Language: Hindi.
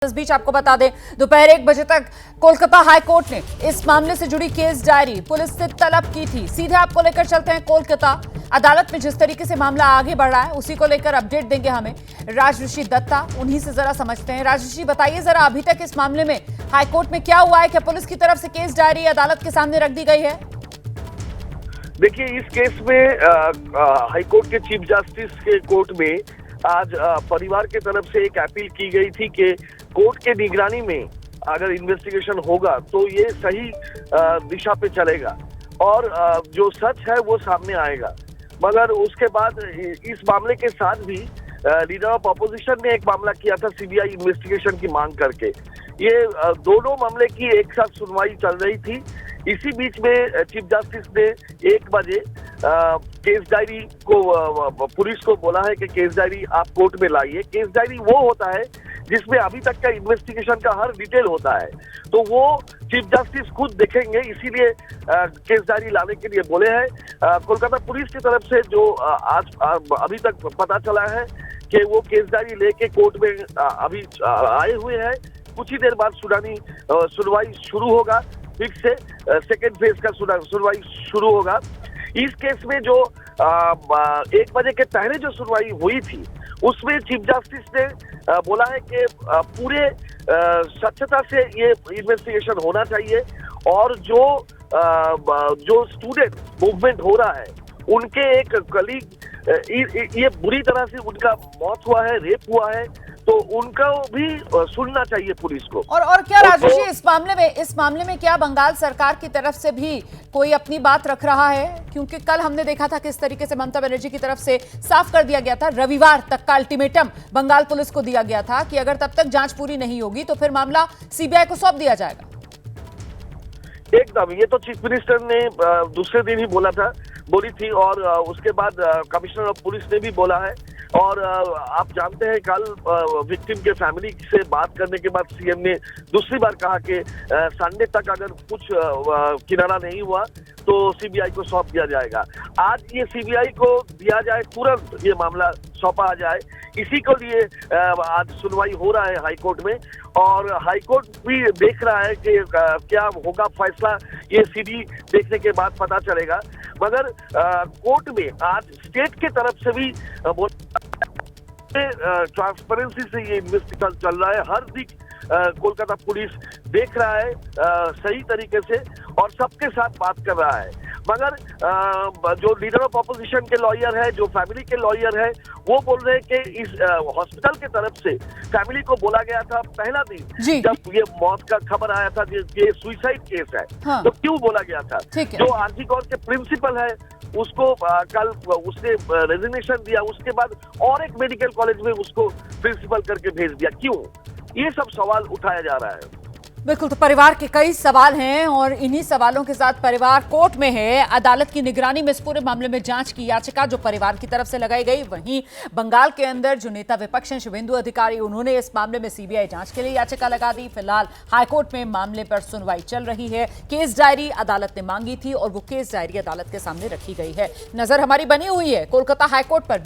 इस बीच आपको बता दें दोपहर 1 बजे तक कोलकाता हाई कोर्ट ने इस मामले से जुड़ी केस डायरी पुलिस से तलब की थी। सीधे आपको लेकर चलते हैं कोलकाता अदालत में। जिस तरीके से मामला आगे बढ़ रहा है उसी को लेकर अपडेट देंगे हमें राजऋषि दत्ता, उन्हीं से जरा समझते हैं। राजऋषि बताइए जरा, अभी तक इस मामले में हाई कोर्ट में क्या हुआ है? क्या पुलिस की तरफ से केस डायरी अदालत के सामने रख दी गई है? देखिए, इस केस में हाई कोर्ट के चीफ जस्टिस के कोर्ट में आज परिवार के तरफ से एक अपील की गई थी कि कोर्ट के निगरानी में अगर इन्वेस्टिगेशन होगा तो ये सही दिशा पे चलेगा और जो सच है वो सामने आएगा। मगर उसके बाद इस मामले के साथ भी लीडर ऑफ अपोजिशन ने एक मामला किया था सीबीआई इन्वेस्टिगेशन की मांग करके। ये दोनों मामले की एक साथ सुनवाई चल रही थी। इसी बीच में चीफ जस्टिस ने 1 बजे केस डायरी को पुलिस को बोला है कि केस डायरी आप कोर्ट में लाइए। केस डायरी वो होता है जिसमें अभी तक का इन्वेस्टिगेशन का हर डिटेल होता है, तो वो चीफ जस्टिस खुद देखेंगे, इसीलिए केस डायरी लाने के लिए बोले हैं। कोलकाता पुलिस की तरफ से जो आज अभी तक पता चला है कि वो केस डायरी लेके कोर्ट में अभी आए हुए हैं। कुछ ही देर बाद सुनवाई शुरू होगा, फिर से सेकेंड फेज का सुनवाई शुरू होगा। इस केस में जो 1 बजे के पहले जो सुनवाई हुई थी उसमें चीफ जस्टिस ने बोला है कि पूरे स्वच्छता से ये इन्वेस्टिगेशन होना चाहिए और जो स्टूडेंट मूवमेंट हो रहा है उनके एक कलीग ये बुरी तरह से उनका मौत हुआ है, रेप हुआ है, तो उनका भी सुनना चाहिए पुलिस को। और क्या राजऋषि इस मामले में क्या बंगाल सरकार की तरफ से भी कोई अपनी बात रख रहा है? क्योंकि कल हमने देखा था किस तरीके से ममता बनर्जी की तरफ से साफ कर दिया गया था, रविवार तक का अल्टीमेटम बंगाल पुलिस को दिया गया था कि अगर तब तक जांच पूरी नहीं होगी तो फिर मामला सीबीआई को सौंप दिया जाएगा। एकदम, ये तो चीफ मिनिस्टर ने दूसरे दिन ही बोली थी और उसके बाद कमिश्नर ऑफ पुलिस ने भी बोला है। और आप जानते हैं कल विक्टिम के फैमिली से बात करने के बाद सीएम ने दूसरी बार कहा कि संडे तक अगर कुछ किनारा नहीं हुआ तो सीबीआई को सौंप दिया जाएगा। आज ये सीबीआई को दिया जाए, तुरंत ये मामला सौंपा जाए, इसी को लिए आज सुनवाई हो रहा है हाई कोर्ट में। और हाई कोर्ट भी देख रहा है कि क्या होगा फैसला, ये सीडी देखने के बाद पता चलेगा। मगर कोर्ट में आज स्टेट के तरफ से भी ट्रांसपेरेंसी से ये इन्वेस्टिगेशन चल रहा है। हर दिख कोलकाता पुलिस देख रहा है सही तरीके से और सबके साथ बात कर रहा है। मगर जो लीडर ऑफ अपोजिशन के लॉयर है, जो फैमिली के लॉयर है, वो बोल रहे हैं कि इस हॉस्पिटल के तरफ से फैमिली को बोला गया था पहला दिन जब ये मौत का खबर आया था ये सुसाइड केस है। हाँ। तो क्यों बोला गया था? जो आरजी कॉर के प्रिंसिपल है उसको कल उसने रेजिग्नेशन दिया, उसके बाद और एक मेडिकल कॉलेज में उसको प्रिंसिपल करके भेज दिया, क्यों? ये सब सवाल उठाया जा रहा है। बिल्कुल, तो परिवार के कई सवाल हैं और इन्हीं सवालों के साथ परिवार कोर्ट में है। अदालत की निगरानी में इस पूरे मामले में जांच की याचिका जो परिवार की तरफ से लगाई गई। वहीं बंगाल के अंदर जो नेता विपक्ष हैं शुभेंदु अधिकारी, उन्होंने इस मामले में सीबीआई जांच के लिए याचिका लगा दी। फिलहाल हाईकोर्ट में मामले पर सुनवाई चल रही है। केस डायरी अदालत ने मांगी थी और वो केस डायरी अदालत के सामने रखी गई है। नजर हमारी बनी हुई है कोलकाता हाईकोर्ट पर।